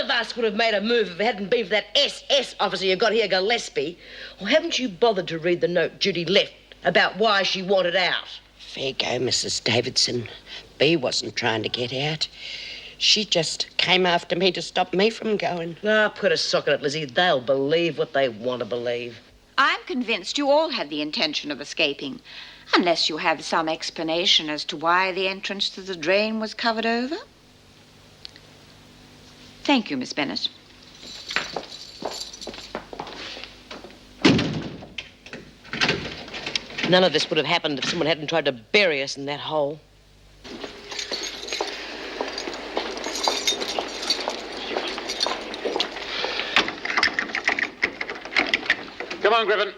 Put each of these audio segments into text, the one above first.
of us would have made a move if it hadn't been for that SS officer you got here, Gillespie. Or haven't you bothered to read the note Judy left about why she wanted out? Fair go, Mrs. Davidson. Bea wasn't trying to get out. She just came after me to stop me from going. Ah, put a sock in it, Lizzie. They'll believe what they want to believe. I'm convinced you all had the intention of escaping, unless you have some explanation as to why the entrance to the drain was covered over. Thank you, Miss Bennett. None of this would have happened if someone hadn't tried to bury us in that hole. Come on, Griffin.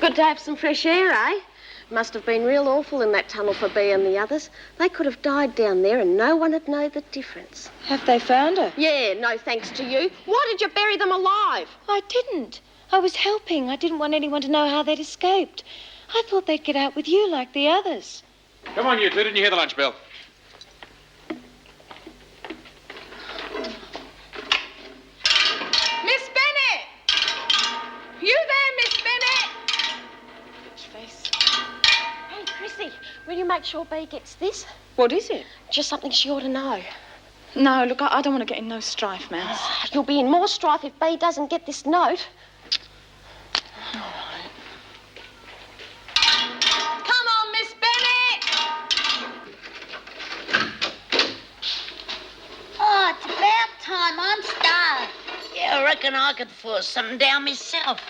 Good to have some fresh air, eh? Must have been real awful in that tunnel for Bea and the others. They could have died down there and no one would know the difference. Have they found her? Yeah, no thanks to you. Why did you bury them alive? I didn't. I was helping. I didn't want anyone to know how they'd escaped. I thought they'd get out with you like the others. Come on, you two. Didn't you hear the lunch bell? Miss Bennett! You there, Miss Bennett? Hey, Chrissy, will you make sure Bea gets this? What is it? Just something she ought to know. No, look, I don't want to get in no strife, Mouse. You'll be in more strife if Bea doesn't get this note. Come on, Miss Bennett! Oh, it's about time. I'm starved. Yeah, I reckon I could force something down myself.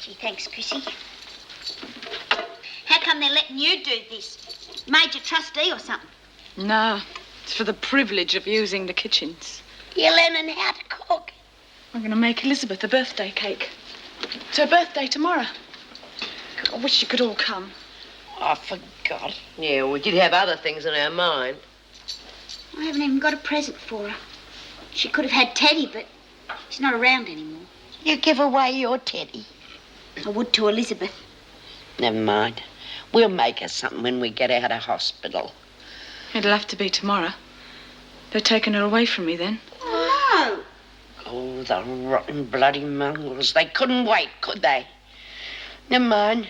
Gee, thanks, Chrissy. How come they're letting you do this? Major trustee or something? No, it's for the privilege of using the kitchens. You're learning how to cook. I'm going to make Elizabeth a birthday cake. It's her birthday tomorrow. I wish you could all come. I forgot. Yeah, we did have other things in our mind. I haven't even got a present for her. She could have had Teddy, but she's not around anymore. You give away your teddy. I would to Elizabeth. Never mind. We'll make her something when we get out of hospital. It'll have to be tomorrow. They're taking her away from me then. Oh, Oh, the rotten bloody mongrels. They couldn't wait, could they? Never mind.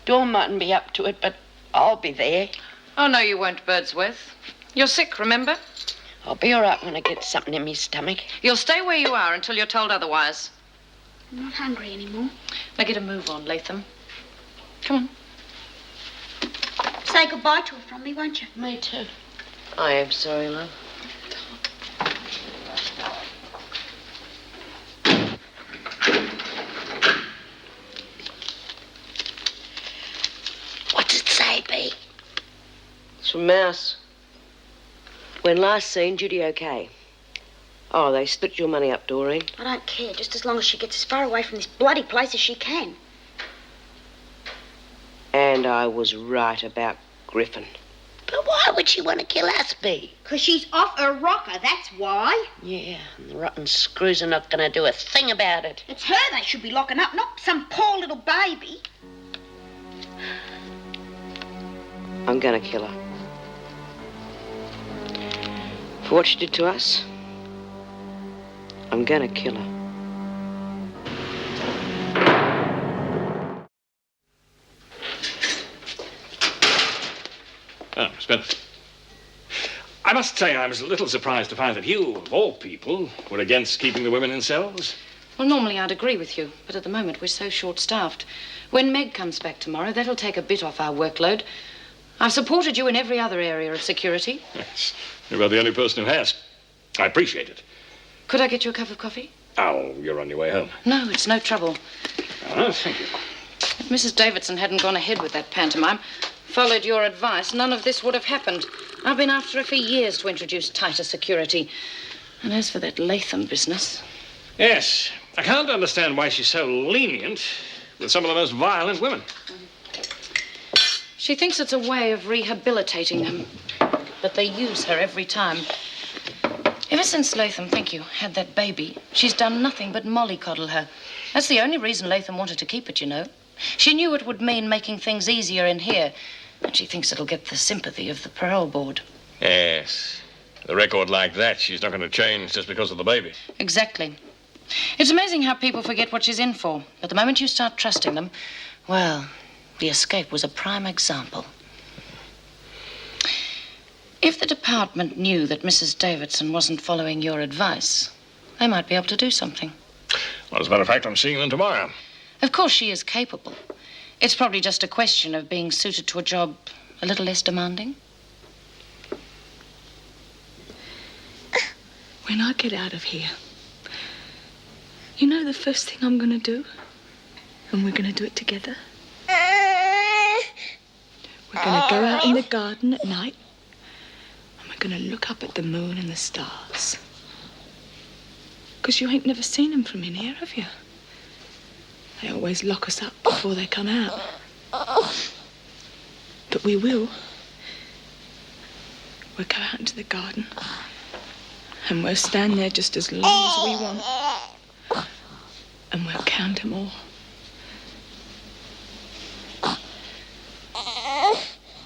Dawn mightn't be up to it, but I'll be there. Oh, no, you won't, Birdsworth. You're sick, remember? I'll be all right when I get something in my stomach. You'll stay where you are until you're told otherwise. I'm not hungry anymore. Now get a move on, Latham. Come on. Say goodbye to her from me, won't you? Me too. I am sorry, love. What's it say, Bea? It's from Mouse. When last seen, Judy okay. Oh, they split your money up, Doreen. I don't care, just as long as she gets as far away from this bloody place as she can. And I was right about Griffin. But why would she want to kill us, Bea? 'Cause she's off her rocker, that's why. Yeah, and the rotten screws are not going to do a thing about it. It's her they should be locking up, not some poor little baby. I'm gonna kill her. For what she did to us, I'm gonna kill her. Oh, Miss Bennett. I must say I was a little surprised to find that you, of all people, were against keeping the women in cells. Well, normally I'd agree with you, but at the moment we're so short-staffed. When Meg comes back tomorrow, that'll take a bit off our workload. I've supported you in every other area of security. Yes, you're about the only person who has. I appreciate it. Could I get you a cup of coffee? Oh, you're on your way home. No, it's no trouble. Oh, thank you. If Mrs. Davidson hadn't gone ahead with that pantomime, followed your advice, none of this would have happened. I've been after her for years to introduce tighter security. And as for that Latham business... Yes, I can't understand why she's so lenient with some of the most violent women. She thinks it's a way of rehabilitating them. But they use her every time. Ever since Latham, thank you, had that baby, she's done nothing but mollycoddle her. That's the only reason Latham wanted to keep it, you know. She knew it would mean making things easier in here. And she thinks it'll get the sympathy of the parole board. Yes. The record like that, she's not going to change just because of the baby. Exactly. It's amazing how people forget what she's in for. But the moment you start trusting them, well, the escape was a prime example. If the department knew that Mrs. Davidson wasn't following your advice, they might be able to do something. Well, as a matter of fact, I'm seeing them tomorrow. Of course she is capable. It's probably just a question of being suited to a job a little less demanding. When I get out of here, you know the first thing I'm going to do? And we're going to do it together. We're going to go out in the garden at night, and we're going to look up at the moon and the stars. Because you ain't never seen them from in here, have you? They always lock us up before they come out. But we will. We'll go out into the garden, and we'll stand there just as long as we want. And we'll count them all.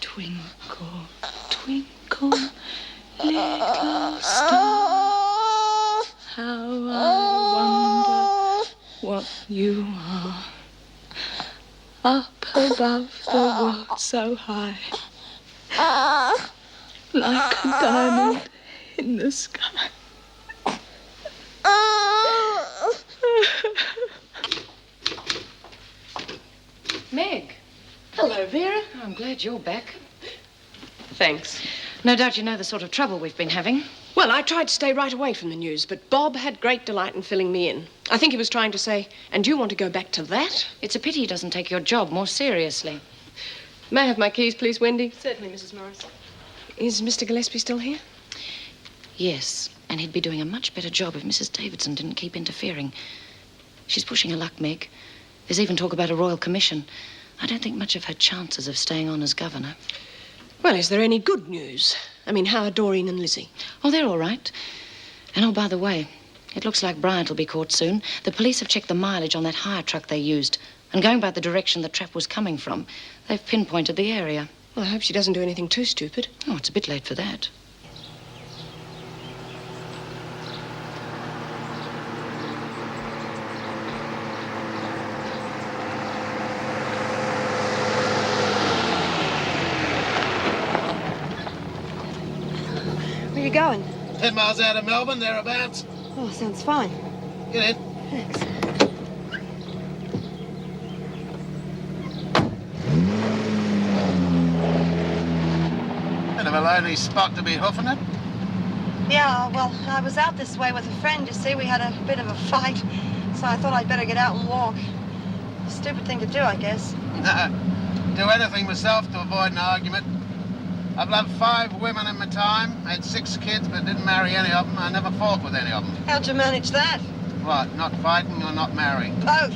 Twinkle, twinkle, little star, how I wonder what you are. Up above the world so high, like a diamond in the sky. Meg. Hello, Vera. I'm glad you're back. Thanks. No doubt you know the sort of trouble we've been having. Well, I tried to stay right away from the news, but Bob had great delight in filling me in. I think he was trying to say, and you want to go back to that? It's a pity he doesn't take your job more seriously. May I have my keys, please, Wendy? Certainly, Mrs. Morris. Is Mr. Gillespie still here? Yes, and he'd be doing a much better job if Mrs. Davidson didn't keep interfering. She's pushing her luck, Meg. There's even talk about a royal commission. I don't think much of her chances of staying on as governor. Well, is there any good news? I mean, how are Doreen and Lizzie? Oh, they're all right. And oh, by the way, it looks like Bryant will be caught soon. The police have checked the mileage on that hire truck they used. And going by the direction the trap was coming from, they've pinpointed the area. Well, I hope she doesn't do anything too stupid. Oh, it's a bit late for that. Where you going? 10 miles out of Melbourne, thereabouts. Oh, sounds fine. Get in. Thanks. Bit of a lonely spot to be hoofing it. Yeah, well, I was out this way with a friend, you see. We had a bit of a fight, so I thought I'd better get out and walk. Stupid thing to do, I guess. No. Do anything myself to avoid an argument. I've loved 5 women in my time, had 6 kids, but didn't marry any of them. I never fought with any of them. How'd you manage that? What, not fighting or not marrying? Both.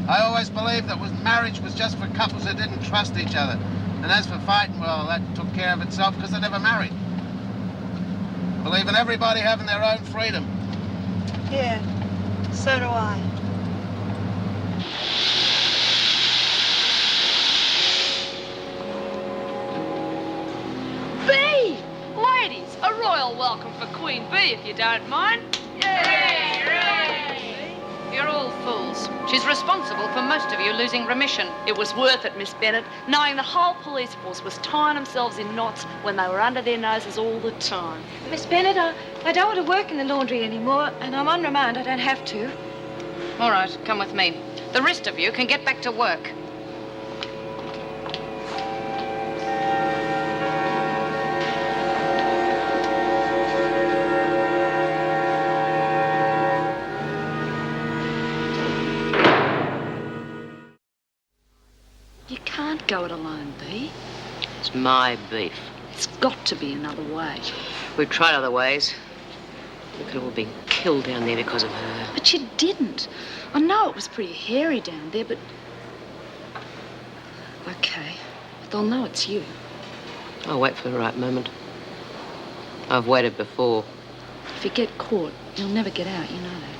I always believed that marriage was just for couples that didn't trust each other. And as for fighting, well, that took care of itself because I never married. Believe in everybody having their own freedom. Yeah, so do I. B! Ladies, a royal welcome for Queen Bee, if you don't mind. Yay! You're all fools. She's responsible for most of you losing remission. It was worth it, Miss Bennett, knowing the whole police force was tying themselves in knots when they were under their noses all the time. Miss Bennett, I don't want to work in the laundry anymore, and I'm on remand. I don't have to. All right, come with me. The rest of you can get back to work. You can't go it alone, Bee. It's my beef. It's got to be another way. We've tried other ways. We could have all been killed down there because of her. But you didn't. I know it was pretty hairy down there, but... Okay. But they'll know it's you. I'll wait for the right moment. I've waited before. If you get caught, you'll never get out, you know that.